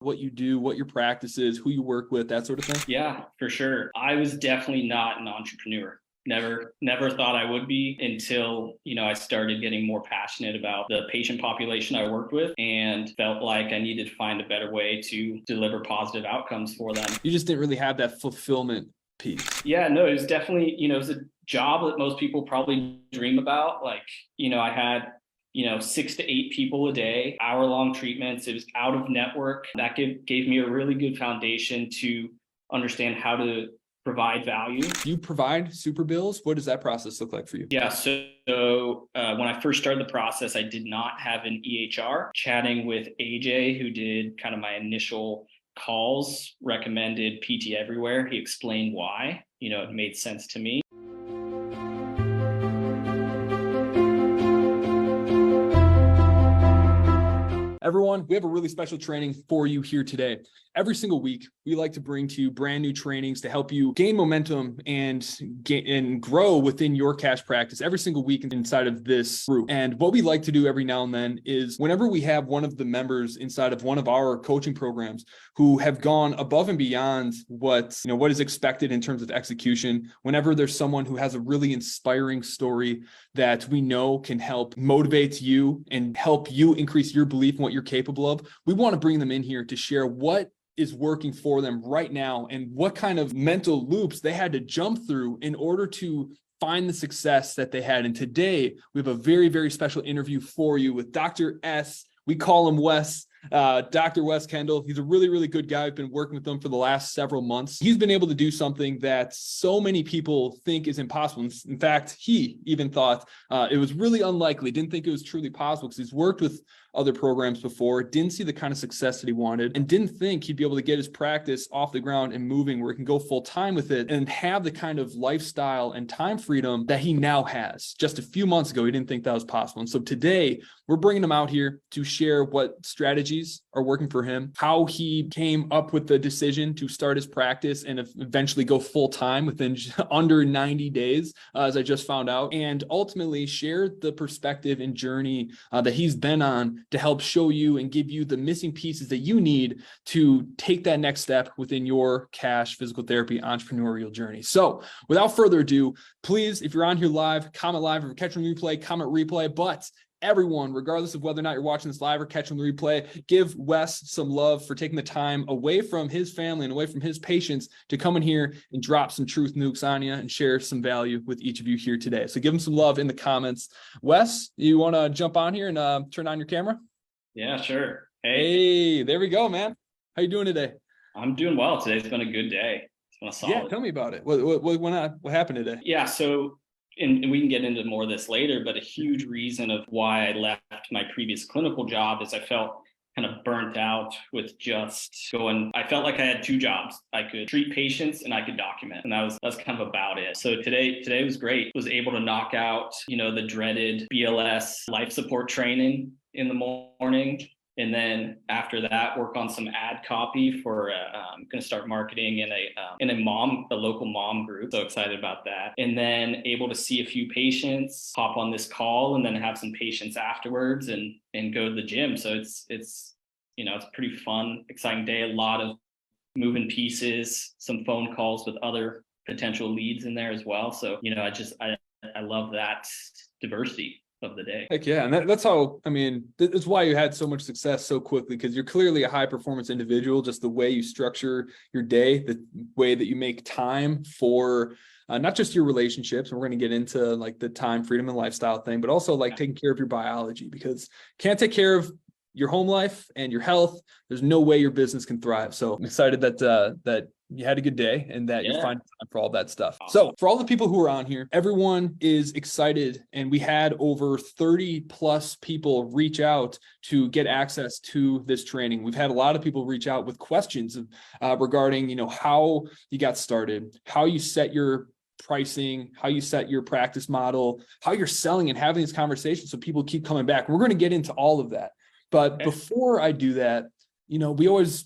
what you do, what your practice is, who you work with, that sort of thing? Yeah, for sure. I was definitely not an entrepreneur. Never thought I would be until, I started getting more passionate about the patient population I worked with and felt like I needed to find a better way to deliver positive outcomes for them. You just didn't really have that fulfillment piece. Yeah, no, it was definitely, it was a job that most people probably dream about. Like, I had 6 to 8 people a day, hour-long treatments. It was out of network. That gave me a really good foundation to understand how to provide value. Do you provide super bills? What does that process look like for you? Yeah, so when I first started the process, I did not have an EHR. Chatting with AJ, who did kind of my initial calls, recommended PT Everywhere. He explained why, it made sense to me. Everyone, we have a really special training for you here today. Every single week, we like to bring to you brand new trainings to help you gain momentum and grow within your cash practice every single week inside of this group. And what we like to do every now and then is whenever we have one of the members inside of one of our coaching programs who have gone above and beyond what is expected in terms of execution, whenever there's someone who has a really inspiring story that we know can help motivate you and help you increase your belief in what you're capable of, we want to bring them in here to share what is working for them right now and what kind of mental loops they had to jump through in order to find the success that they had. And today we have a very, very special interview for you with Dr. S. We call him Wes. Dr. Wes Kendall. He's a really, really good guy. I've been working with him for the last several months. He's been able to do something that so many people think is impossible. In fact, he even thought it was really unlikely, didn't think it was truly possible because he's worked with other programs before, didn't see the kind of success that he wanted, and didn't think he'd be able to get his practice off the ground and moving where he can go full time with it and have the kind of lifestyle and time freedom that he now has. Just a few months ago, he didn't think that was possible. And so today we're bringing him out here to share what strategies are working for him, how he came up with the decision to start his practice and eventually go full time within under 90 days, as I just found out, and ultimately share the perspective and journey that he's been on to help show you and give you the missing pieces that you need to take that next step within your cash physical therapy entrepreneurial journey. So without further ado, please, if you're on here live, comment live. If you're catching replay, comment replay. But everyone, regardless of whether or not you're watching this live or catching the replay, give Wes some love for taking the time away from his family and away from his patients to come in here and drop some truth nukes on you and share some value with each of you here today. So give him some love in the comments. Wes, you want to jump on here and turn on your camera? Yeah, sure. Hey, there we go, man. How you doing today? I'm doing well. Today's been a good day. It's been a solid. Yeah, tell me about it. What happened today? Yeah, so and we can get into more of this later, but a huge reason of why I left my previous clinical job is I felt kind of burnt out with just going. I felt like I had 2 jobs. I could treat patients and I could document, and that's kind of about it. So today was great. Was able to knock out, the dreaded BLS life support training in the morning. And then after that, work on some ad copy for I'm going to start marketing in a local mom group. So excited about that. And then able to see a few patients, hop on this call, and then have some patients afterwards and go to the gym. So it's a pretty fun, exciting day. A lot of moving pieces, some phone calls with other potential leads in there as well. So I love that diversity of the day. Heck yeah. And that's how, that's why you had so much success so quickly, because you're clearly a high performance individual. Just the way you structure your day, the way that you make time for not just your relationships, and we're going to get into like the time freedom and lifestyle thing, but also like taking care of your biology, because can't take care of your home life and your health, there's no way your business can thrive. So I'm excited that you had a good day and that you're finding time for all that stuff. So for all the people who are on here, everyone is excited. And we had over 30 plus people reach out to get access to this training. We've had a lot of people reach out with questions regarding, how you got started, how you set your pricing, how you set your practice model, how you're selling and having these conversations so people keep coming back. We're going to get into all of that. But before I do that, we always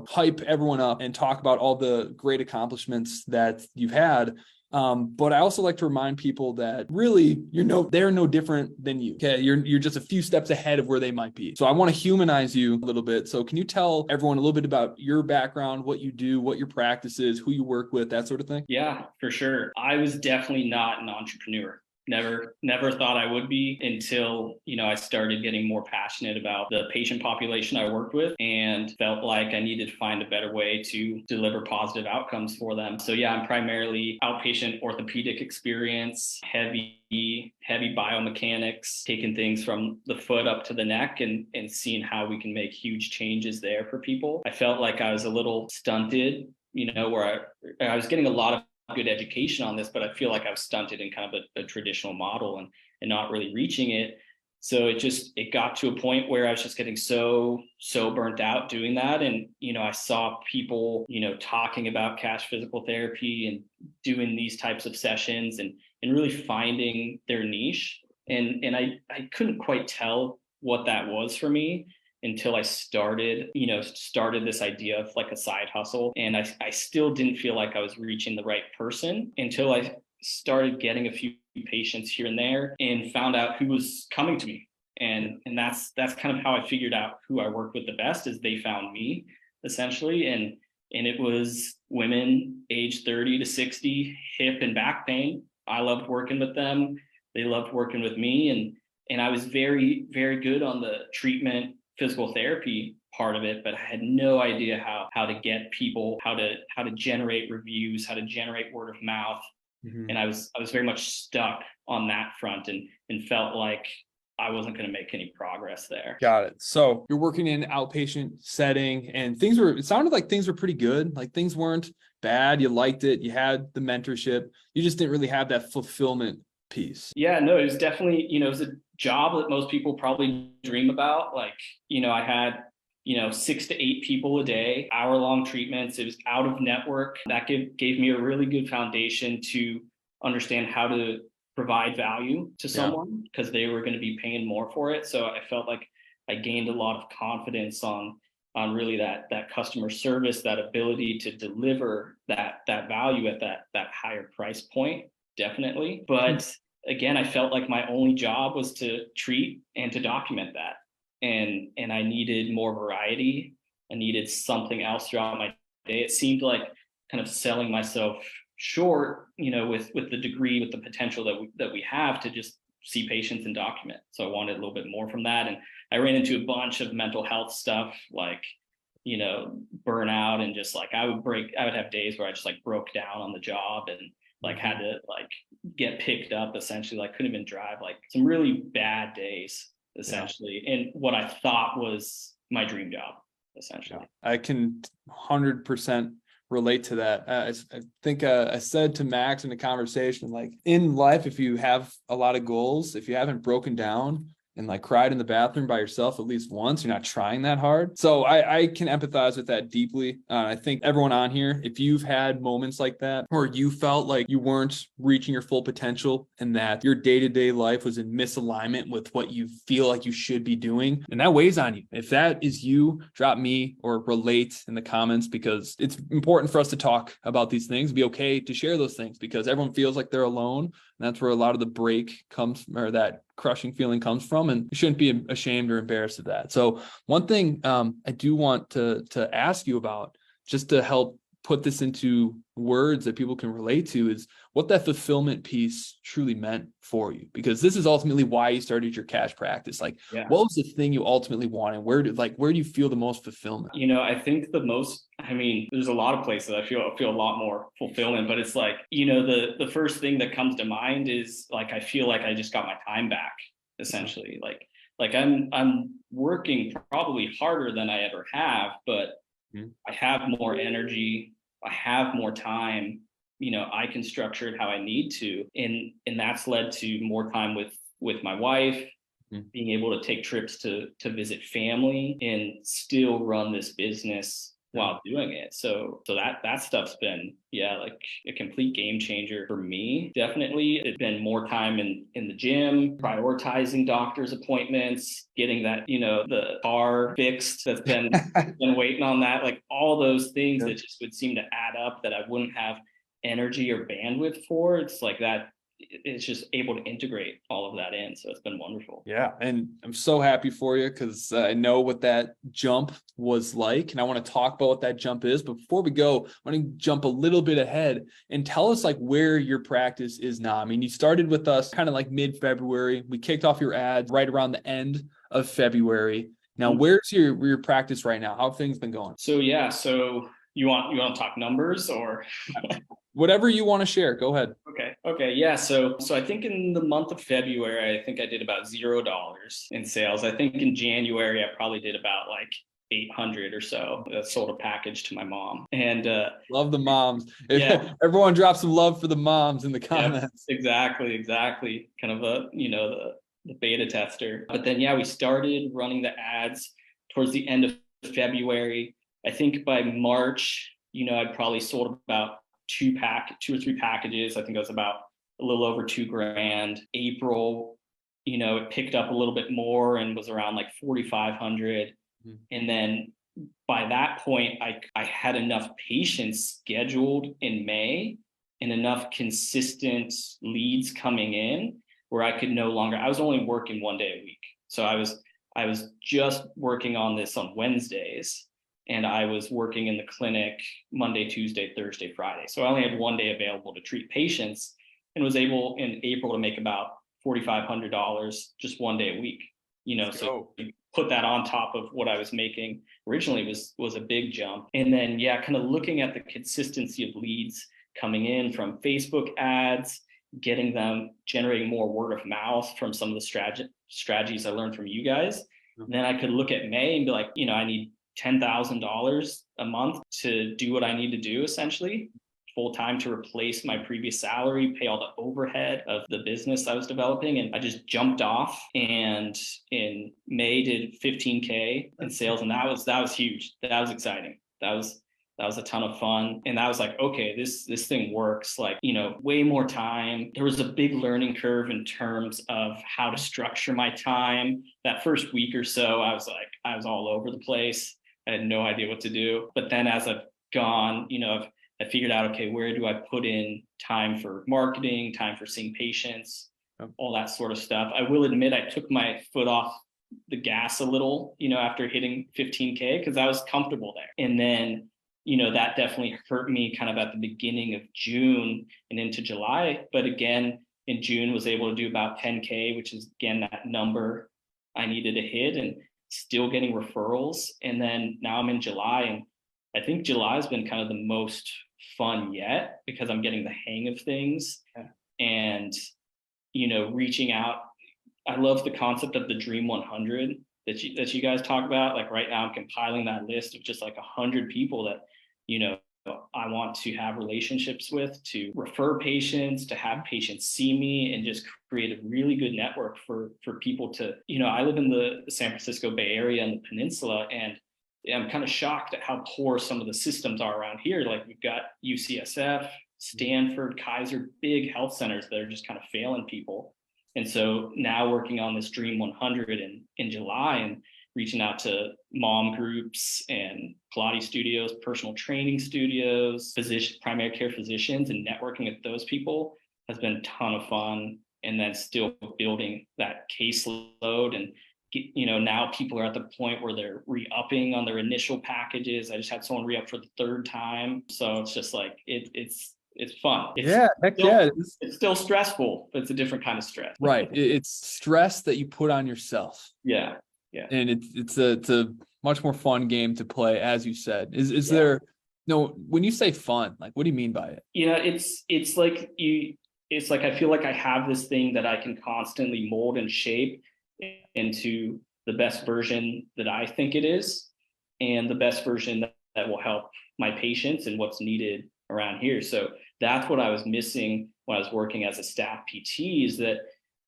hype everyone up and talk about all the great accomplishments that you've had. But I also like to remind people that really they're no different than you. Okay. You're just a few steps ahead of where they might be. So I want to humanize you a little bit. So can you tell everyone a little bit about your background, what you do, what your practice is, who you work with, that sort of thing? Yeah, for sure. I was definitely not an entrepreneur. Never thought I would be until, I started getting more passionate about the patient population I worked with and felt like I needed to find a better way to deliver positive outcomes for them. So yeah, I'm primarily outpatient orthopedic experience, heavy biomechanics, taking things from the foot up to the neck and seeing how we can make huge changes there for people. I felt like I was a little stunted, where I was getting a lot of good education on this, but I feel like I was stunted in kind of a traditional model and not really reaching it. So it got to a point where I was just getting so burnt out doing that. And, I saw people, talking about cash physical therapy and doing these types of sessions and really finding their niche. And I couldn't quite tell what that was for me until I started this idea of like a side hustle. And I still didn't feel like I was reaching the right person until I started getting a few patients here and there and found out who was coming to me. And that's kind of how I figured out who I worked with the best, is they found me essentially. And it was women age 30 to 60, hip and back pain. I loved working with them. They loved working with me. And I was very, very good on the treatment physical therapy part of it, but I had no idea how to get people, how to generate reviews, how to generate word of mouth. Mm-hmm. And I was very much stuck on that front and felt like I wasn't going to make any progress there. Got it. So you're working in an outpatient setting and it sounded like things were pretty good. Like things weren't bad. You liked it. You had the mentorship. You just didn't really have that fulfillment piece. Yeah, no, it was definitely, it was a job that most people probably dream about. Like, I had, 6 to 8 people a day, hour-long treatments. It was out of network. That gave me a really good foundation to understand how to provide value to someone because they were going to be paying more for it. So I felt like I gained a lot of confidence on really that customer service, that ability to deliver that value at that higher price point. Definitely. But again, I felt like my only job was to treat and to document that. And I needed more variety. I needed something else throughout my day. It seemed like kind of selling myself short, with the degree, with the potential that we have to just see patients and document. So I wanted a little bit more from that. And I ran into a bunch of mental health stuff, like, burnout, and just like I would have days where I just like broke down on the job and like had to like get picked up essentially, like couldn't even drive, like some really bad days essentially. And what I thought was my dream job essentially. I can 100% relate to that. I think I said to Max in a conversation, like in life, if you have a lot of goals, if you haven't broken down and like cried in the bathroom by yourself at least once, you're not trying that hard. So I can empathize with that deeply. I think everyone on here, if you've had moments like that, or you felt like you weren't reaching your full potential and that your day-to-day life was in misalignment with what you feel like you should be doing, and that weighs on you. If that is you, drop me or relate in the comments, because it's important for us to talk about these things, be okay to share those things, because everyone feels like they're alone. And that's where a lot of the break comes, or that crushing feeling comes from, and you shouldn't be ashamed or embarrassed of that. So one thing I do want to ask you about, just to help put this into words that people can relate to, is what that fulfillment piece truly meant for you, because this is ultimately why you started your cash practice. Like, what was the thing you ultimately wanted? Where do you feel the most fulfillment? I think there's a lot of places I feel a lot more fulfillment, but it's like, the first thing that comes to mind is like, I feel like I just got my time back essentially. Like I'm working probably harder than I ever have, but I have more energy. I have more time. I can structure it how I need to. And that's led to more time with my wife, being able to take trips to visit family and still run this business while doing it. So that stuff's been, like a complete game changer for me. Definitely. It's been more time in the gym, prioritizing doctor's appointments, getting that, the car fixed that's been waiting on that, like all those things that just would seem to add up that I wouldn't have energy or bandwidth for. It's like that, it's just able to integrate all of that in. So it's been wonderful. Yeah. And I'm so happy for you because I know what that jump was like. And I want to talk about what that jump is. But before we go, I want to jump a little bit ahead and tell us like where your practice is now. I mean, you started with us kind of like mid-February. We kicked off your ads right around the end of February. Now, where's your practice right now? How have things been going? So yeah, so you want to talk numbers or whatever you want to share? Go ahead. Okay. Yeah. So I think in the month of February, I think I did about $0 in sales. I think in January, I probably did about like 800 or so. I sold a package to my mom. And love the moms. Yeah. Everyone drop some love for the moms in the comments. Yeah, exactly. Kind of the beta tester. But then, yeah, we started running the ads towards the end of February. I think by March, I'd probably sold about two or three packages. I think it was about a little over $2,000. April, it picked up a little bit more and was around like 4,500. And then by that point, I had enough patients scheduled in May and enough consistent leads coming in where I could no longer, I was only working 1 day a week. So I was just working on this on Wednesdays, and I was working in the clinic Monday, Tuesday, Thursday, Friday. So I only had 1 day available to treat patients and was able in April to make about $4,500 just 1 day a week. So put that on top of what I was making originally was a big jump. And then, yeah, kind of looking at the consistency of leads coming in from Facebook ads, getting them generating more word of mouth from some of the strategies I learned from you guys. Mm-hmm. Then I could look at May and be like, I need $10,000 a month to do what I need to do, essentially full time, to replace my previous salary, pay all the overhead of the business I was developing. And I just jumped off, and in May did 15K in sales. And that was huge. That was exciting. That was a ton of fun. And I was like, okay, this thing works. Like, way more time. There was a big learning curve in terms of how to structure my time. That first week or so, I was all over the place. I had no idea what to do. But then as I've gone, I figured out, okay, where do I put in time for marketing, time for seeing patients, all that sort of stuff. I will admit I took my foot off the gas a little, after hitting 15K, because I was comfortable there. And then, that definitely hurt me kind of at the beginning of June and into July. But again, in June was able to do about 10K, which is, again, that number I needed to hit, and still getting referrals. And then now I'm in July, and I think July has been kind of the most fun yet, because I'm getting the hang of things. And, reaching out. I love the concept of the Dream 100 that you guys talk about. Like right now I'm compiling that list of just like 100 people that, I want to have relationships with, to refer patients, to have patients see me, and just create a really good network for people to, I live in the San Francisco Bay Area and the peninsula, and I'm kind of shocked at how poor some of the systems are around here. Like we've got UCSF, Stanford, Kaiser, big health centers that are just kind of failing people. And so now working on this Dream 100 in July, and reaching out to mom groups and Pilates studios, personal training studios, primary care physicians, and networking with those people has been a ton of fun. And then still building that caseload, and now people are at the point where they're re-upping on their initial packages. I just had someone re-up for the third time. So it's just like, it's fun. It's still stressful, but it's a different kind of stress. Right. It's stress that you put on yourself. Yeah. And it's a much more fun game to play, as you said. Is there, when you say fun, like, what do you mean by it? It's like I feel like I have this thing that I can constantly mold and shape into the best version that I think it is, and the best version that will help my patients and what's needed around here. So that's what I was missing when I was working as a staff PT, is that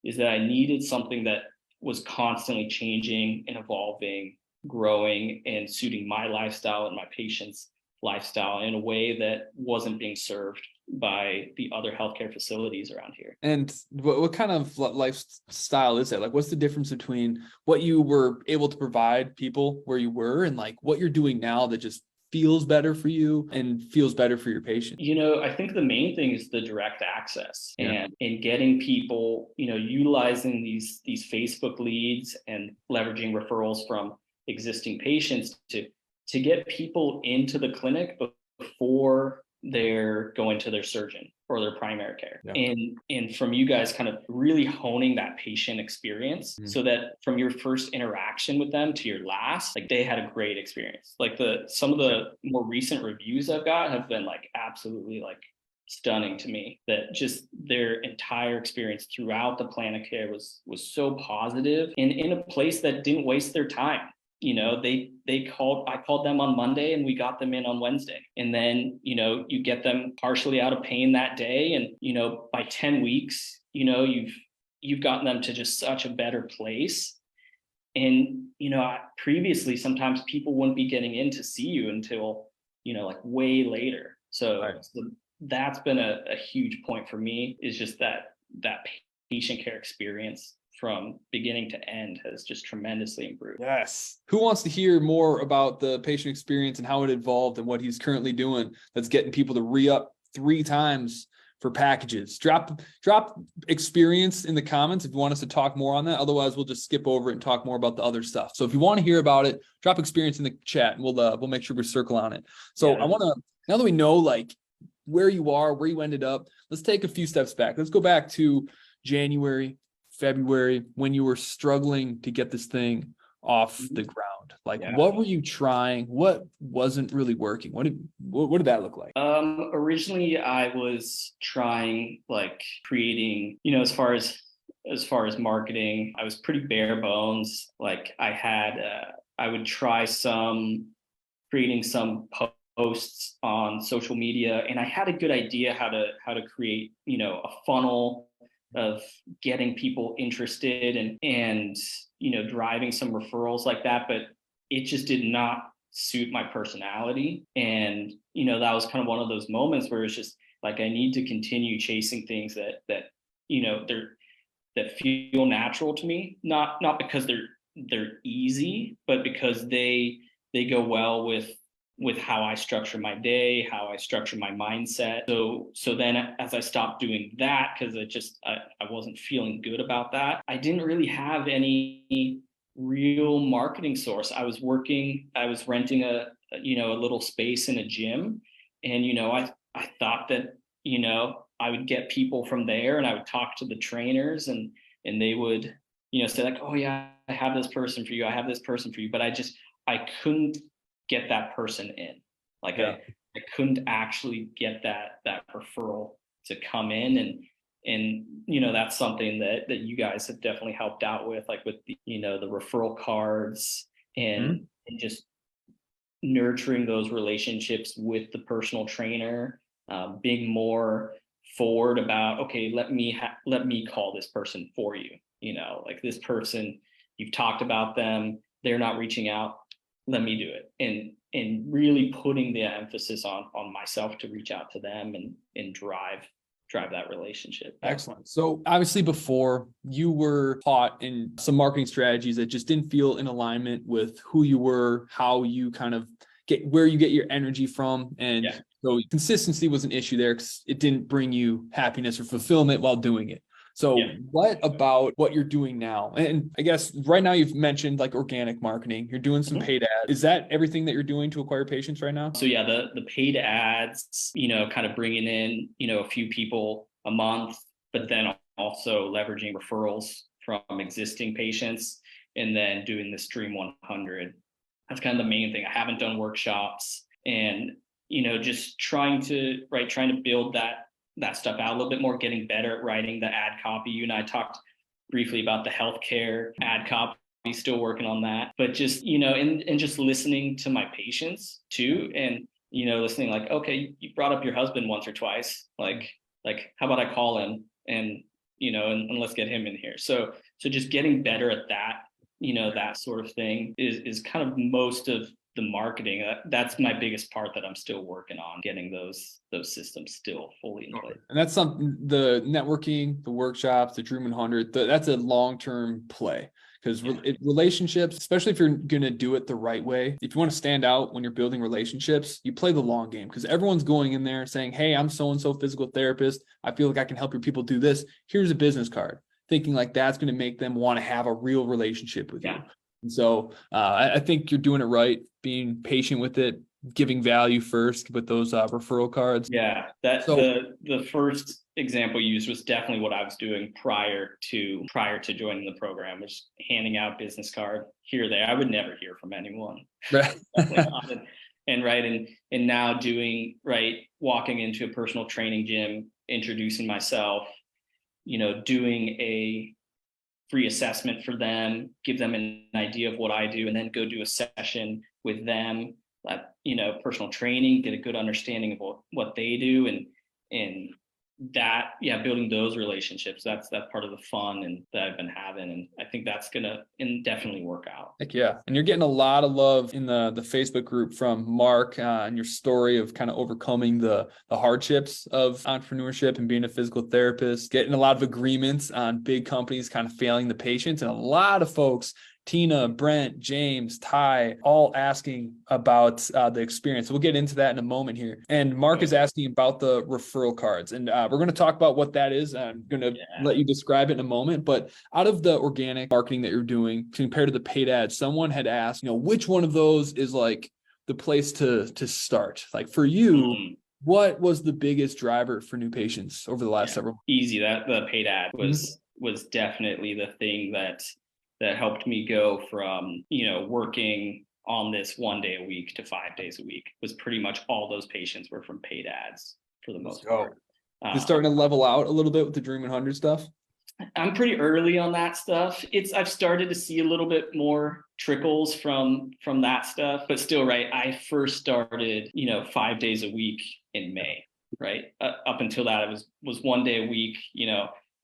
I needed something that was constantly changing and evolving, growing, and suiting my lifestyle and my patients' lifestyle in a way that wasn't being served by the other healthcare facilities around here. And what kind of lifestyle is it? Like, what's the difference between what you were able to provide people where you were, and like what you're doing now that just feels better for you and feels better for your patient? I think the main thing is the direct access and getting people, utilizing these Facebook leads and leveraging referrals from existing patients to get people into the clinic before they're going to their surgeon or their primary care. And from you guys kind of really honing that patient experience so that from your first interaction with them to your last, like they had a great experience. Like some of the more recent reviews I've got have been like absolutely like stunning to me, that just their entire experience throughout the plan of care was so positive and in a place that didn't waste their time. I called them on Monday and we got them in on Wednesday. And then, you get them partially out of pain that day. And, by 10 weeks, you've gotten them to just such a better place. And, previously, sometimes people wouldn't be getting in to see you until, like way later. So that's been a huge point for me, is just that patient care experience from beginning to end has just tremendously improved. Yes. Who wants to hear more about the patient experience and how it evolved and what he's currently doing that's getting people to re-up 3 times for packages? Drop experience in the comments if you want us to talk more on that. Otherwise, we'll just skip over it and talk more about the other stuff. So if you want to hear about it, drop experience in the chat and we'll make sure we circle on it. So I want to, now that we know like where you are, where you ended up, let's take a few steps back. Let's go back to January, February, when you were struggling to get this thing off the ground. Like what were you trying? What wasn't really working? What did that look like? Originally I was trying like creating, as far as marketing, I was pretty bare bones. Like I would try creating some posts on social media, and I had a good idea how to create, a funnel of getting people interested and driving some referrals like that, but it just did not suit my personality. And that was kind of one of those moments where it's just like I need to continue chasing things that that feel natural to me, not because they're easy, but because they go well with how I structure my day, how I structure my mindset. So then as I stopped doing that, because I wasn't feeling good about that, I didn't really have any real marketing source. I was renting a little space in a gym. And, I thought that, I would get people from there and I would talk to the trainers and they would, say like, oh yeah, I have this person for you. I have this person for you. But I couldn't get that person in. Like I couldn't actually get that referral to come in. And that's something that you guys have definitely helped out with, like with the, the referral cards and just nurturing those relationships with the personal trainer, being more forward about, okay, let me call this person for you. Like this person, you've talked about them, they're not reaching out, let me do it. And really putting the emphasis on myself to reach out to them and drive that relationship. Excellent. So obviously before you were taught in some marketing strategies that just didn't feel in alignment with who you were, how you kind of where you get your energy from. And so consistency was an issue there because it didn't bring you happiness or fulfillment while doing it. So what about what you're doing now? And I guess right now you've mentioned like organic marketing, you're doing some paid ads. Is that everything that you're doing to acquire patients right now? So the paid ads, kind of bringing in, a few people a month, but then also leveraging referrals from existing patients and then doing this Dream 100. That's kind of the main thing. I haven't done workshops and, just trying to build that stuff out a little bit more, getting better at writing the ad copy. You and I talked briefly about the healthcare ad copy, still working on that, but just, and just listening to my patients too. And, listening like, okay, you brought up your husband once or twice, like, how about I call him and, and let's get him in here. So just getting better at that, that sort of thing is kind of most of the marketing. That's my biggest part that I'm still working on, getting those systems still fully in place. And that's something, the networking, the workshops, the Dream 100, that's a long-term play. because relationships, especially if you're going to do it the right way, if you want to stand out when you're building relationships, you play the long game, because everyone's going in there saying, hey, I'm so-and-so physical therapist. I feel like I can help your people do this. Here's a business card, thinking like that's going to make them want to have a real relationship with you. And so I think you're doing it right, being patient with it, giving value first with those referral cards. Yeah, the first example you used was definitely what I was doing prior to joining the program, was handing out business card here or there. I would never hear from anyone. And now doing walking into a personal training gym, introducing myself, doing a free assessment for them, give them an idea of what I do, and then go do a session with them, personal training, get a good understanding of what they do, and that, building those relationships, that's part of the fun and that I've been having, and I think that's gonna definitely work out. Heck yeah. And you're getting a lot of love in the Facebook group from Mark and your story of kind of overcoming the hardships of entrepreneurship and being a physical therapist, getting a lot of agreements on big companies kind of failing the patients, and a lot of folks, Tina, Brent, James, Ty, all asking about the experience. We'll get into that in a moment here. And Mark is asking about the referral cards. And we're going to talk about what that is. I'm going to let you describe it in a moment. But out of the organic marketing that you're doing compared to the paid ads, someone had asked, which one of those is like the place to start? Like for you, what was the biggest driver for new patients over the last several months? Easy. That the paid ad was definitely the thing that helped me go from, working on this 1 day a week to 5 days a week. Was pretty much all those patients were from paid ads for the most part. It's starting to level out a little bit with the Dream 100 stuff. I'm pretty early on that stuff. I've started to see a little bit more trickles from that stuff, but still, I first started, 5 days a week in May, up until that, it was 1 day a week,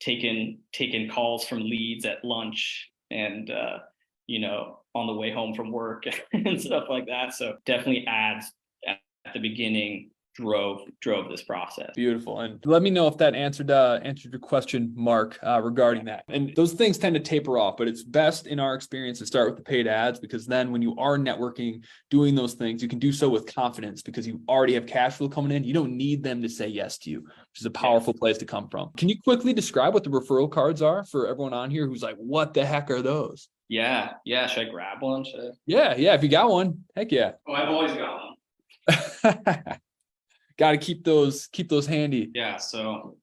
taking calls from leads at lunch and on the way home from work and stuff like that. So definitely ads at the beginning drove this process. Beautiful. And let me know if that answered your question, Mark, regarding that. And those things tend to taper off, but it's best in our experience to start with the paid ads, because then when you are networking, doing those things, you can do so with confidence because you already have cash flow coming in. You don't need them to say yes to you, which is a powerful place to come from. Can you quickly describe what the referral cards are for everyone on here who's like, what the heck are those? Yeah. Should I grab one? Yeah. If you got one, heck yeah. Oh, I've always got one. Got to keep those handy. Yeah. So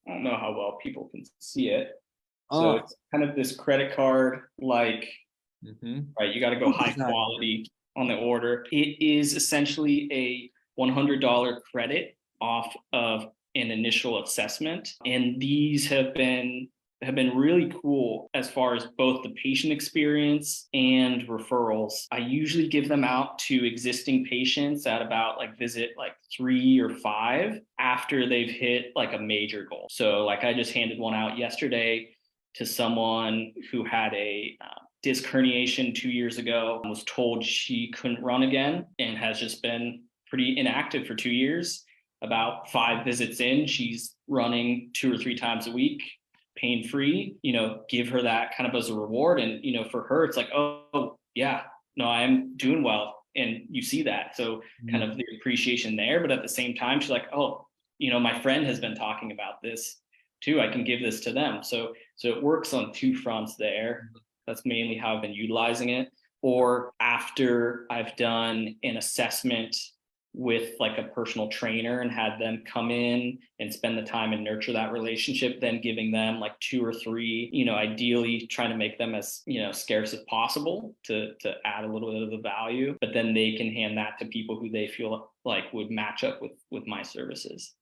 I don't know how well people can see it. So it's kind of this credit card, right? You got to go high quality on the order. It is essentially a $100 credit off of an initial assessment. And these have been really cool as far as both the patient experience and referrals. I usually give them out to existing patients at about visit 3 or 5 after they've hit a major goal. So I just handed one out yesterday to someone who had a disc herniation 2 years ago, was told she couldn't run again, and has just been pretty inactive for 2 years. About 5 visits in, she's running 2 or 3 times a week, pain-free. Give her that kind of as a reward. And, for her, it's like, oh yeah, no, I'm doing well. And you see that. So kind of the appreciation there, but at the same time, she's like, oh, my friend has been talking about this too. I can give this to them. So it works on 2 fronts there. That's mainly how I've been utilizing it. Or after I've done an assessment with a personal trainer and had them come in and spend the time and nurture that relationship, then giving them 2 or 3, ideally trying to make them as, scarce as possible to add a little bit of the value, but then they can hand that to people who they feel like would match up with my services.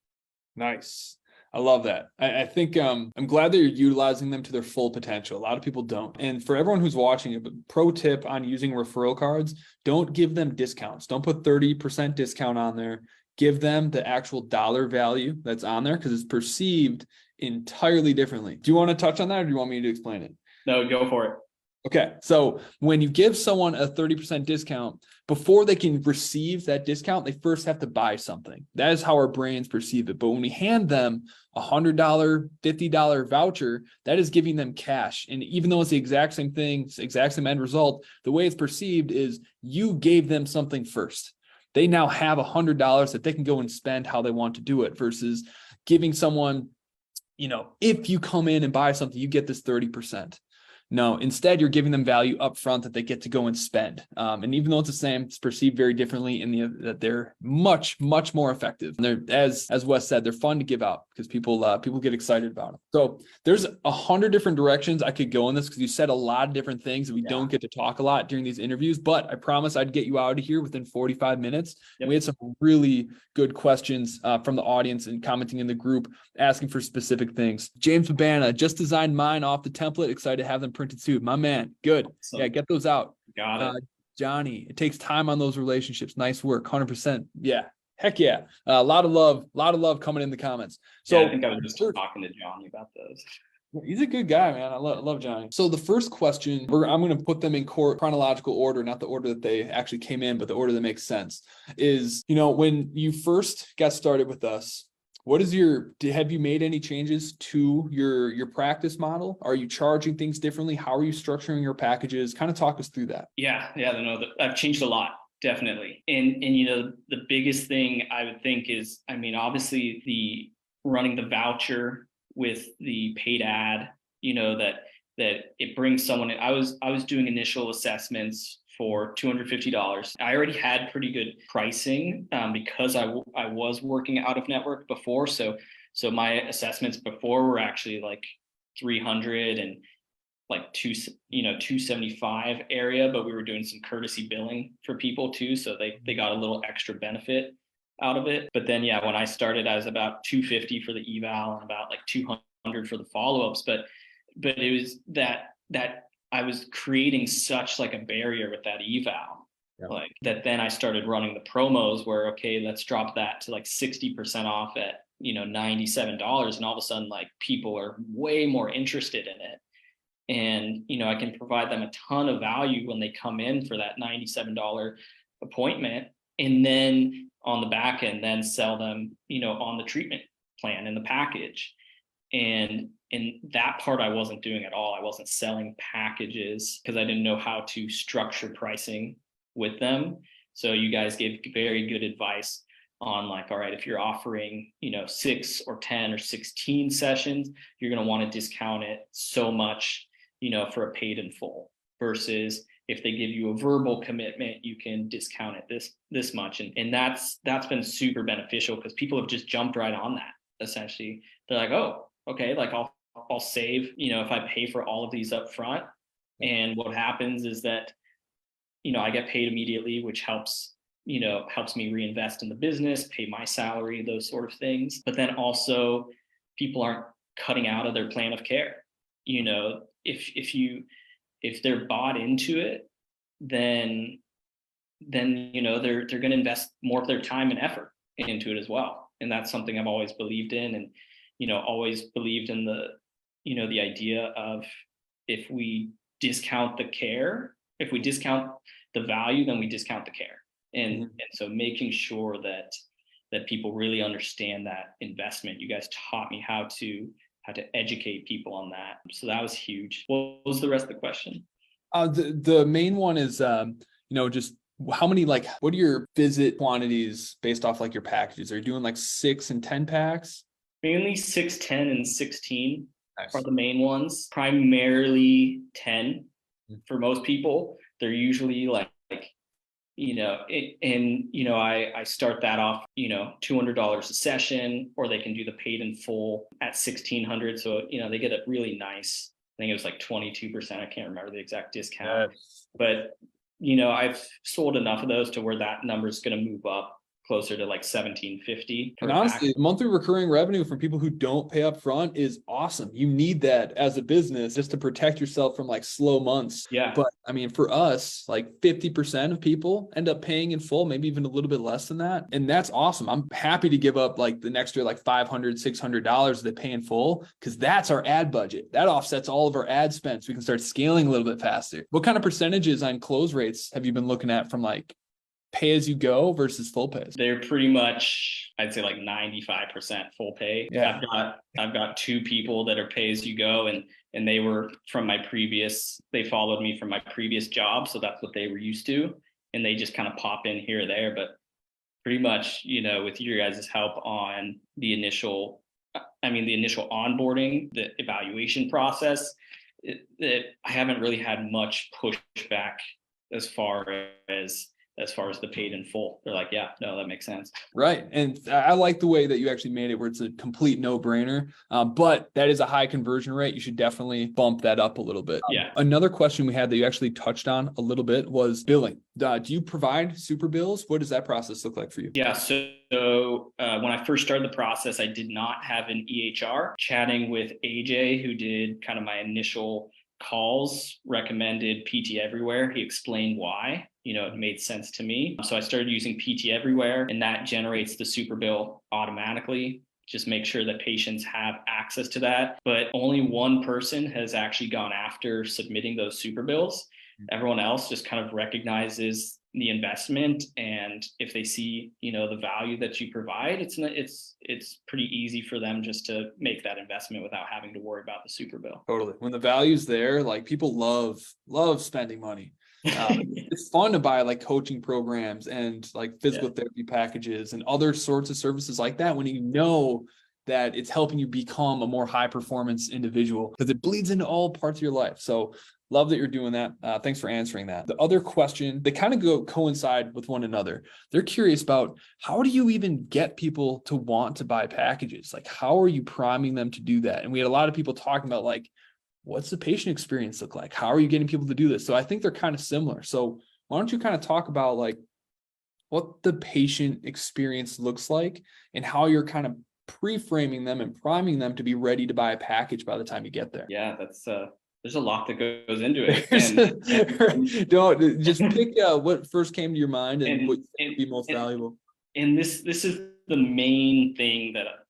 Nice. I love that. I think I'm glad that you're utilizing them to their full potential. A lot of people don't. And for everyone who's watching, a pro tip on using referral cards, don't give them discounts. Don't put 30% discount on there. Give them the actual dollar value that's on there, because it's perceived entirely differently. Do you want to touch on that, or do you want me to explain it? No, go for it. Okay. So when you give someone a 30% discount, before they can receive that discount, they first have to buy something. That is how our brains perceive it. But when we hand them a $100, $50 voucher, that is giving them cash. And even though it's the exact same thing, it's the exact same end result, the way it's perceived is you gave them something first. They now have $100 that they can go and spend how they want to do it versus giving someone, if you come in and buy something, you get this 30%. No, instead, you're giving them value up front that they get to go and spend. And even though it's the same, it's perceived very differently that they're much, much more effective. And they're, as Wes said, they're fun to give out because people get excited about them. So there's 100 different directions I could go in this because you said a lot of different things that we don't get to talk a lot during these interviews, but I promise I'd get you out of here within 45 minutes. Yep. We had some really good questions from the audience and commenting in the group asking for specific things. James Babana just designed mine off the template. Excited to have them printed too. My man. Good. Awesome. Yeah, get those out. Got it. Johnny, it takes time on those relationships. Nice work. 100%. Yeah. Heck yeah. A lot of love coming in the comments. So yeah, I think I was just talking to Johnny about those. He's a good guy, man. I love Johnny. So the first question, I'm going to put them in chronological order, not the order that they actually came in, but the order that makes sense is, when you first got started with us, have you made any changes to your practice model? Are you charging things differently? How are you structuring your packages? Kind of talk us through that. Yeah. I've changed a lot, definitely. And the biggest thing I would think is, obviously the running the voucher with the paid ad, that it brings someone in. I was doing initial assessments for $250. I already had pretty good pricing because I was working out of network before. So my assessments before were actually like 300 and like 275 area, but we were doing some courtesy billing for people too. So they got a little extra benefit out of it. But then, when I started, I was about 250 for the eval and about like 200 for the follow-ups. But it was that I was creating such like a barrier with that eval, like that. Then I started running the promos where, okay, let's drop that to like 60% off at, $97. And all of a sudden, like people are way more interested in it. And, I can provide them a ton of value when they come in for that $97 appointment. And then on the back end, then sell them, on the treatment plan in the package. And that part I wasn't doing at all. I wasn't selling packages because I didn't know how to structure pricing with them. So you guys gave very good advice on like, all right, if you're offering, 6 or 10 or 16 sessions, you're going to want to discount it so much, for a paid in full versus if they give you a verbal commitment, you can discount it this much. And that's been super beneficial because people have just jumped right on that. Essentially, they're like, oh, okay, like I'll save, if I pay for all of these up front. And what happens is that, I get paid immediately, which helps me reinvest in the business, pay my salary, those sort of things. But then also people aren't cutting out of their plan of care. If they're bought into it, then they're going to invest more of their time and effort into it as well. And that's something I've always believed in, and always believed in the idea of if we discount the care, if we discount the value, then we discount the care. And so making sure that people really understand that investment. You guys taught me how to educate people on that. So that was huge. What was the rest of the question? The main one is, just how many, like, what are your visit quantities based off like your packages? Are you doing like 6 and 10 packs? Mainly 6, 10, and 16 are the main ones. Primarily 10 for most people. They're usually like I start that off, $200 a session, or they can do the paid in full at $1,600. So, they get a really nice, I think it was like 22%. I can't remember the exact discount, but, I've sold enough of those to where that number is going to move up closer to like $1,750 per And honestly, pack. monthly recurring revenue from people who don't pay up front is awesome. You need that as a business just to protect yourself from like slow months. Yeah. But I mean, for us, like 50% of people end up paying in full, maybe even a little bit less than that. And that's awesome. I'm happy to give up like the extra like $500, $600 they pay in full, because that's our ad budget. That offsets all of our ad spend, so we can start scaling a little bit faster. What kind of percentages on close rates have you been looking at from like pay as you go versus full pays? They're pretty much, I'd say like 95% full pay. Yeah. I've got two people that are pay as you go, and they were from they followed me from my previous job. So that's what they were used to. And they just kind of pop in here or there. But pretty much, with your guys' help on the initial onboarding, the evaluation process, I haven't really had much pushback as far as the paid in full. They're like, yeah, no, that makes sense. Right. And I like the way that you actually made it where it's a complete no-brainer, but that is a high conversion rate. You should definitely bump that up a little bit. Yeah. Another question we had that you actually touched on a little bit was billing. Do you provide super bills? What does that process look like for you? Yeah. So when I first started the process, I did not have an EHR. Chatting with AJ, who did kind of my initial calls, recommended PT Everywhere. He explained why. It made sense to me. So I started using PT Everywhere, and that generates the super bill automatically. Just make sure that patients have access to that. But only one person has actually gone after submitting those super bills. Everyone else just kind of recognizes the investment, and if they see the value that you provide, it's pretty easy for them just to make that investment without having to worry about the super bill. Totally. When the value's there, like people love spending money. It's fun to buy like coaching programs and like physical therapy packages and other sorts of services like that when you know that it's helping you become a more high performance individual, because it bleeds into all parts of your life. So love that you're doing that. Thanks for answering that. The other question, they kind of coincide with one another. They're curious about, how do you even get people to want to buy packages? Like, how are you priming them to do that? And we had a lot of people talking about like, what's the patient experience look like? How are you getting people to do this? So I think they're kind of similar. So why don't you kind of talk about like what the patient experience looks like and how you're kind of pre-framing them and priming them to be ready to buy a package by the time you get there? Yeah, that's there's a lot that goes into it. Don't just pick what first came to your mind and what would be most valuable. And this is the main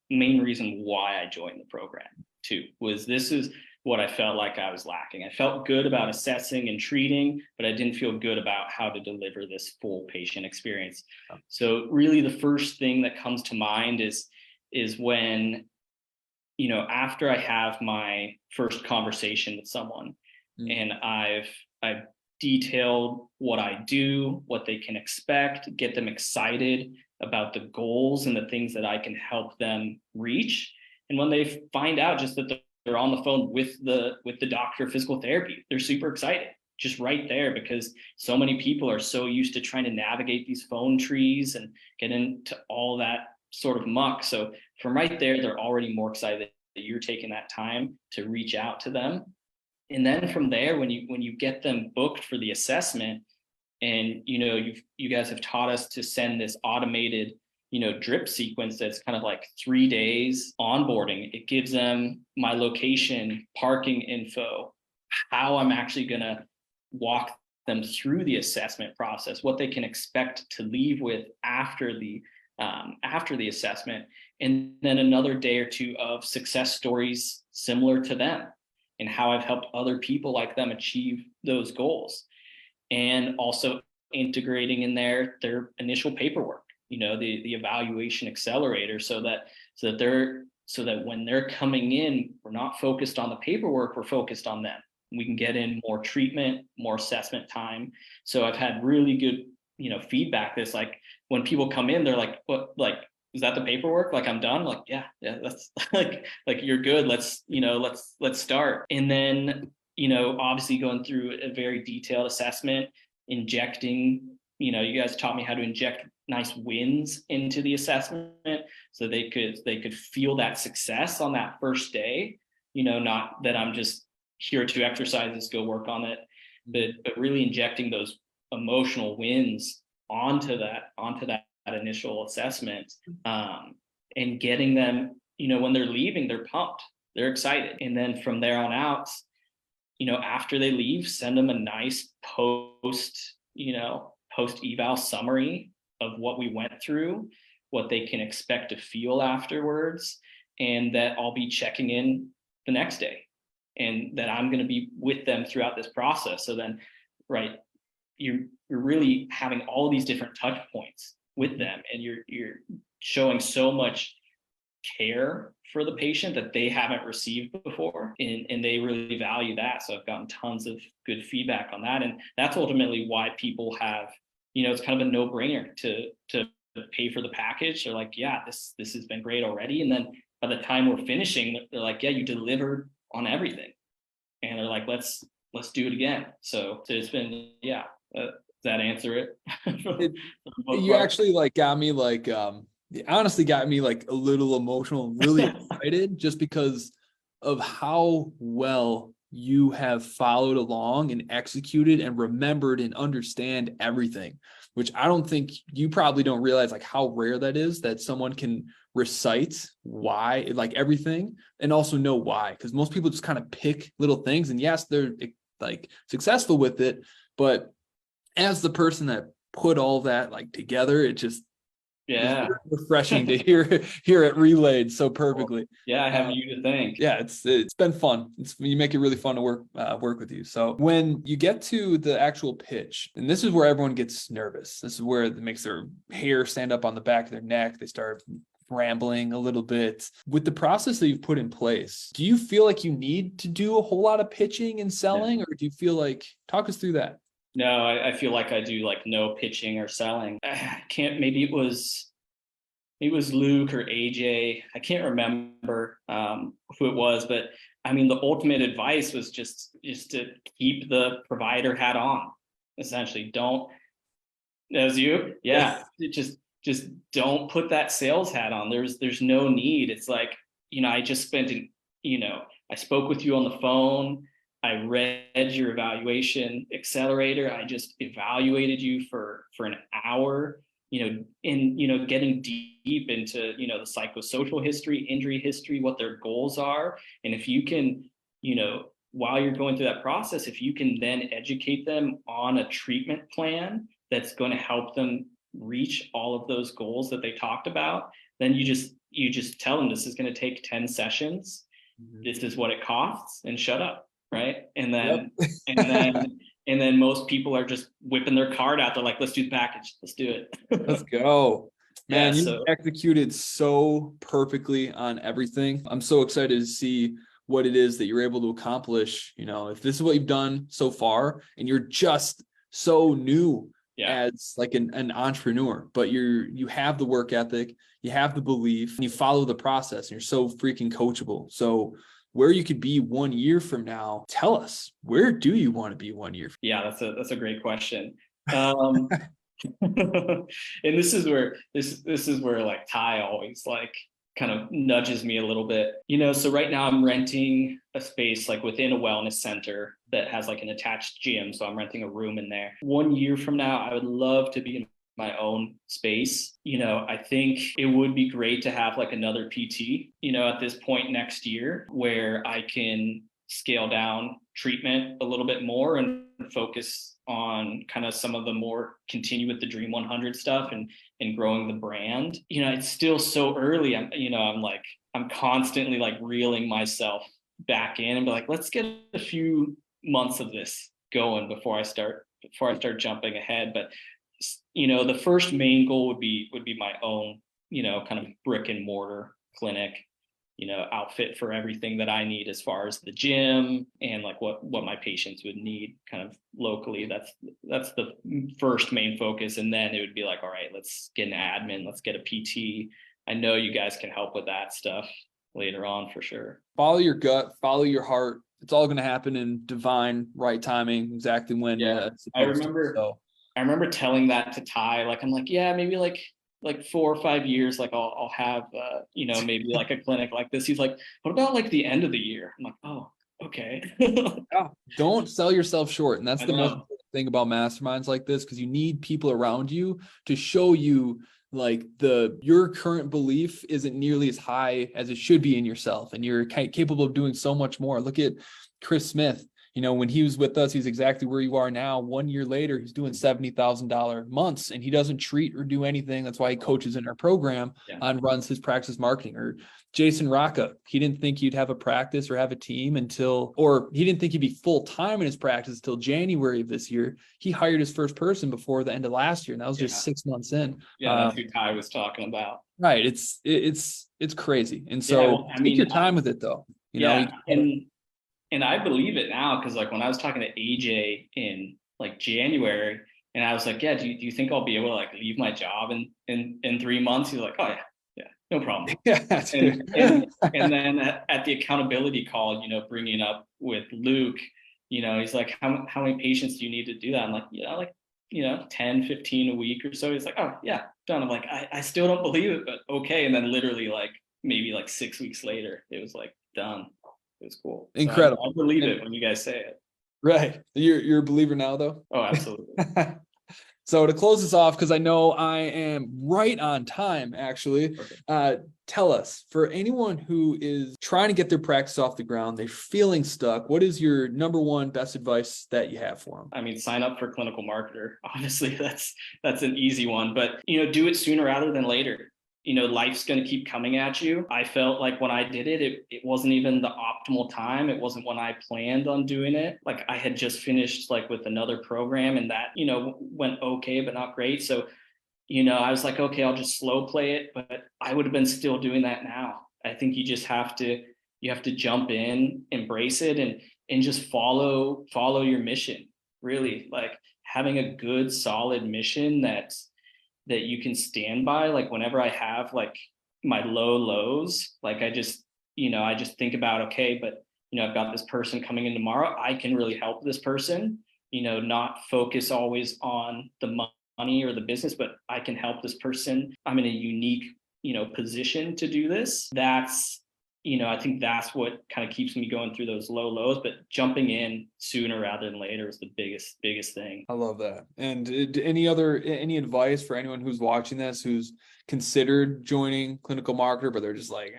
reason why I joined the program too, was this is what I felt like I was lacking. I felt good about assessing and treating, but I didn't feel good about how to deliver this full patient experience. So really the first thing that comes to mind is when, after I have my first conversation with someone and I've detailed what I do, what they can expect, get them excited about the goals and the things that I can help them reach. And when they find out just that they're on the phone with the doctor of physical therapy, they're super excited just right there, because so many people are so used to trying to navigate these phone trees and get into all that sort of muck. So from right there, they're already more excited that you're taking that time to reach out to them. And then from there, when you get them booked for the assessment, and you guys have taught us to send this automated drip sequence that's kind of like 3 days onboarding. It gives them my location, parking info, how I'm actually going to walk them through the assessment process, what they can expect to leave with after the assessment, and then another day or two of success stories similar to them and how I've helped other people like them achieve those goals. And also integrating in their initial paperwork, the evaluation accelerator, so that when they're coming in, we're not focused on the paperwork, we're focused on them. We can get in more treatment, more assessment time. So I've had really good, feedback. This, like, when people come in, they're like, what, like, is that the paperwork? Like, I'm done. Like, yeah, that's like you're good. Let's start. And then, obviously going through a very detailed assessment, injecting, you guys taught me how to inject nice wins into the assessment so they could feel that success on that first day, not that I'm just here to exercise, go work on it, but really injecting those emotional wins onto that initial assessment, and getting them, when they're leaving, they're pumped, they're excited. And then from there on out, after they leave, send them a nice post eval summary of what we went through, what they can expect to feel afterwards, and that I'll be checking in the next day, and that I'm going to be with them throughout this process. So then, right, you're really having all these different touch points with them, and you're showing so much care for the patient that they haven't received before, and they really value that. So I've gotten tons of good feedback on that, and that's ultimately why people have, it's kind of a no-brainer to pay for the package. They're like, yeah, this has been great already, and then by the time we're finishing, they're like, yeah, you delivered on everything, and they're like, let's do it again. So it's been, yeah. Does that answer it? You actually got me it honestly got me a little emotional and really excited, just because of how well you have followed along and executed and remembered and understand everything, which I don't think you probably don't realize how rare that is, that someone can recite why, everything, and also know why. Because most people just kind of pick little things, and yes, they're successful with it, but as the person that put all that together, it just it's refreshing to hear it relayed so perfectly. Yeah, I have you to thank. Yeah, it's been fun. You make it really fun to work with you. So when you get to the actual pitch, and this is where everyone gets nervous. This is where it makes their hair stand up on the back of their neck. They start rambling a little bit. With the process that you've put in place, do you feel like you need to do a whole lot of pitching and selling, or do you feel talk us through that? No, I feel like I do no pitching or selling. I can't, maybe it was Luke or AJ. I can't remember who it was, but I mean, the ultimate advice was just to keep the provider hat on. Essentially, don't. That was you? Yeah. Just don't put that sales hat on. There's no need. It's I just spent I spoke with you on the phone. I read your evaluation accelerator. I just evaluated you for an hour, getting deep into, the psychosocial history, injury history, what their goals are. And if you can, while you're going through that process, if you can then educate them on a treatment plan that's going to help them reach all of those goals that they talked about, then you just tell them, this is going to take 10 sessions. Mm-hmm. This is what it costs, and shut up. Right. And then, and then most people are just whipping their card out. They're like, let's do the package. Let's do it. Let's go. Man, you executed so perfectly on everything. I'm so excited to see what it is that you're able to accomplish. If this is what you've done so far, and you're just so new as an entrepreneur, but you have the work ethic, you have the belief, and you follow the process, and you're so freaking coachable. So where you could be 1 year from now, tell us, where do you want to be 1 year from now? Yeah, that's a great question. And this is where Ty always kind of nudges me a little bit. So right now I'm renting a space within a wellness center that has an attached gym. So I'm renting a room in there. 1 year from now, I would love to be in my own space. I think it would be great to have another PT, at this point next year, where I can scale down treatment a little bit more and focus on kind of some of the more continue with the Dream 100 stuff and growing the brand. It's still so early. I'm constantly reeling myself back in and be let's get a few months of this going before I start jumping ahead. But the first main goal would be my own, kind of brick and mortar clinic, outfit for everything that I need as far as the gym and what my patients would need kind of locally. That's the first main focus. And then it would be all right, let's get an admin, let's get a PT. I know you guys can help with that stuff later on for sure. Follow your gut, follow your heart. It's all going to happen in divine right timing, exactly when. Yeah, I remember telling that to Ty, I'm yeah, maybe 4 or 5 years, I'll have, maybe a clinic like this. He's what about the end of the year? I'm oh, okay. Yeah, don't sell yourself short. And that's the most important thing about masterminds like this, because you need people around you to show you like your current belief isn't nearly as high as it should be in yourself, and you're capable of doing so much more. Look at Chris Smith. When he was with us, he's exactly where you are now. 1 year later, he's doing $70,000 months, and he doesn't treat or do anything. That's why he coaches in our program and runs his practice marketing. Or Jason Rocca, he didn't think he'd have a practice or have a team or he didn't think he'd be full time in his practice until January of this year. He hired his first person before the end of last year, and that was just 6 months in. That's who Ty was talking about. Right. It's crazy. And so take your time with it, though. And I believe it now, because like when I was talking to AJ in like January, and I was like, yeah, do you think I'll be able to like leave my job in 3 months? He's like, oh yeah, no problem. And then at the accountability call, bringing up with Luke, he's like, how many patients do you need to do that? I'm like, 10, 15 a week or so. He's like, oh yeah, done. I'm like, I still don't believe it, but okay. And then literally like maybe like 6 weeks later, it was like done. It was cool. Incredible. So I believe it when you guys say it. Right. You're a believer now, though? Oh, absolutely. So to close this off, because I know I am right on time, actually, tell us, for anyone who is trying to get their practice off the ground, they're feeling stuck, what is your number one best advice that you have for them? I mean, sign up for Clinical Marketer. Honestly, that's an easy one, but do it sooner rather than later. Life's going to keep coming at you. I felt like when I did it wasn't even the optimal time. It wasn't when I planned on doing it. Like I had just finished like with another program, and that, went okay, but not great. So, I was like, okay, I'll just slow play it, but I would have been still doing that now. I think you just have to jump in, embrace it, and just follow your mission. Really, like having a good, solid mission that you can stand by. Like whenever I have like my low lows, like I just think about, okay, but I've got this person coming in tomorrow. I can really help this person, not focus always on the money or the business, but I can help this person. I'm in a unique, position to do this. That's, I think that's what kind of keeps me going through those low lows, but jumping in sooner rather than later is the biggest thing. I love that. And any advice for anyone who's watching this, who's considered joining Clinical Marketer, but they're just like,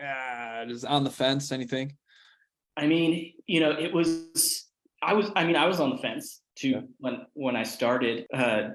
just on the fence, anything? I mean, I was on the fence too when I started.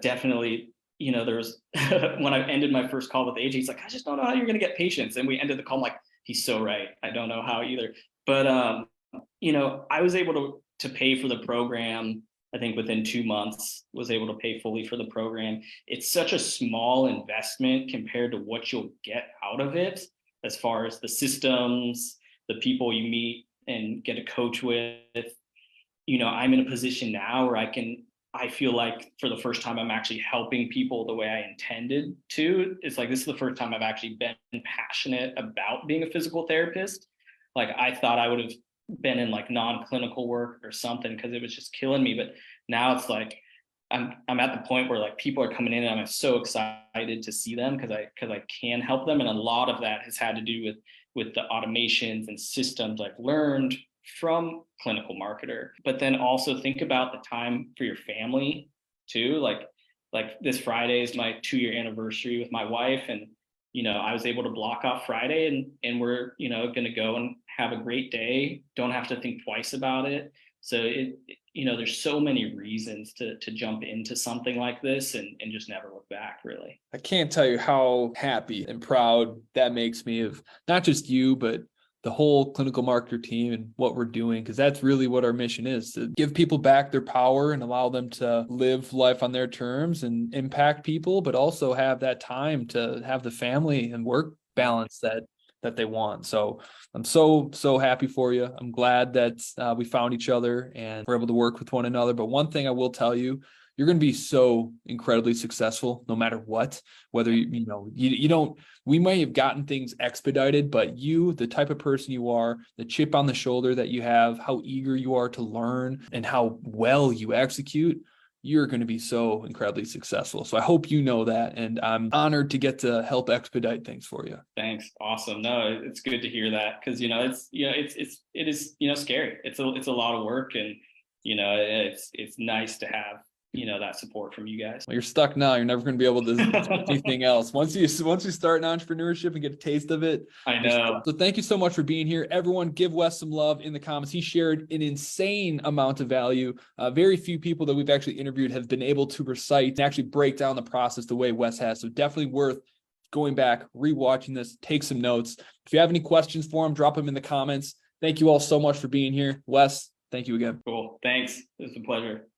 Definitely, there was when I ended my first call with AJ, he's like, I just don't know how you're going to get patients. And we ended the call, I'm like, he's so right. I don't know how either. But, I was able to pay for the program. I think within 2 months, was able to pay fully for the program. It's such a small investment compared to what you'll get out of it, as far as the systems, the people you meet and get to coach with. I'm in a position now where I feel like for the first time, I'm actually helping people the way I intended to. It's like, this is the first time I've actually been passionate about being a physical therapist. Like I thought I would have been in like non-clinical work or something, because it was just killing me. But now it's like, I'm at the point where like people are coming in and I'm so excited to see them because I can help them. And a lot of that has had to do with the automations and systems I've learned from Clinical Marketer. But then also think about the time for your family too. Like this Friday is my 2-year anniversary with my wife, and I was able to block off Friday and we're going to go and have a great day. Don't have to think twice about it. So there's so many reasons to jump into something like this and just never look back, really. I can't tell you how happy and proud that makes me of not just you, but the whole Clinical Marketer team and what we're doing, because that's really what our mission is, to give people back their power and allow them to live life on their terms and impact people, but also have that time to have the family and work balance that they want. So I'm so happy for you. I'm glad that we found each other and we're able to work with one another. But one thing I will tell you, you're going to be so incredibly successful no matter what, whether you don't, we may have gotten things expedited, but you, the type of person you are, the chip on the shoulder that you have, how eager you are to learn and how well you execute, you're going to be so incredibly successful. So I hope you know that, and I'm honored to get to help expedite things for you. Thanks. Awesome. No, it's good to hear that, because it is scary. It's a lot of work, and it's nice to have that support from you guys. Well, you're stuck now. You're never going to be able to do anything else. Once you start in entrepreneurship and get a taste of it. I know. So thank you so much for being here. Everyone, give Wes some love in the comments. He shared an insane amount of value. Very few people that we've actually interviewed have been able to recite and actually break down the process the way Wes has. So definitely worth going back, rewatching this, take some notes. If you have any questions for him, drop them in the comments. Thank you all so much for being here. Wes, thank you again. Cool. Thanks. It was a pleasure.